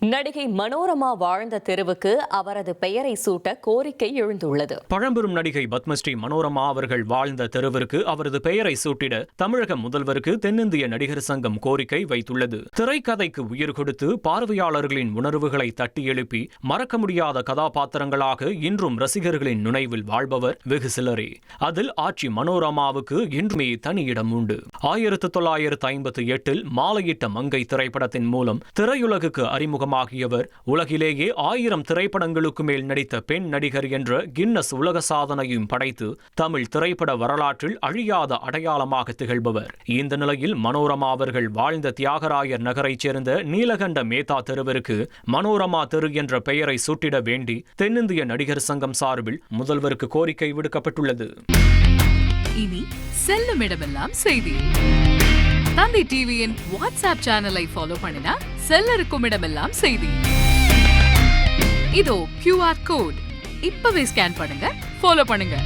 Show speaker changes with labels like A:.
A: நடிகை மனோரமா வாழ்ந்த தெருவுக்கு அவரது பெயரை சூட்ட கோரிக்கை எழுந்துள்ளது.
B: பழம்பெரும் நடிகை பத்மஸ்ரீ மனோரமா அவர்கள் வாழ்ந்த தெருவிற்கு அவரது பெயரை சூட்டிட தமிழக முதல்வருக்கு தென்னிந்திய நடிகர் சங்கம் கோரிக்கை வைத்துள்ளது. திரைக்கதைக்கு உயிர் கொடுத்து பார்வையாளர்களின் உணர்வுகளை தட்டி எழுப்பி மறக்க முடியாத கதாபாத்திரங்களாக இன்றும் ரசிகர்களின் நினைவில் வாழ்பவர் வெகு சிலரே. அதில் ஆட்சி மனோரமாவுக்கு இன்றுமே தனி இடம் உண்டு. 1958 மாலையிட்ட மங்கை திரைப்படத்தின் மூலம் திரையுலகுக்கு அறிமுகம் ஆகியவர் உலகிலேயே 1000 திரைப்படங்களுக்கு மேல் நடித்த பெண் நடிகர் என்ற கின்னஸ் உலக சாதனையும் படைத்து தமிழ் திரைப்பட வரலாற்றில் அழியாத அடையாளமாக திகழ்பவர். இந்த நிலையில் மனோரமா அவர்கள் வாழ்ந்த தியாகராயர் நகரைச் சேர்ந்த நீலகண்ட மேத்தா தெருவிற்கு மனோரமா தெரு என்ற பெயரை சூட்டிட வேண்டி தென்னிந்திய நடிகர் சங்கம் சார்பில் முதல்வருக்கு கோரிக்கை விடுக்கப்பட்டுள்ளது.
C: இனி செல்லும் இடமெல்லாம் செய்தி. தந்தி டிவியின் வாட்ஸ்அப் சேனலை ஃபாலோ பண்ணினா செல்ல இருக்கும் இடமெல்லாம் செய்தி. இதோ QR கோட் இப்பவே ஸ்கேன் பண்ணுங்க, ஃபாலோ பண்ணுங்க.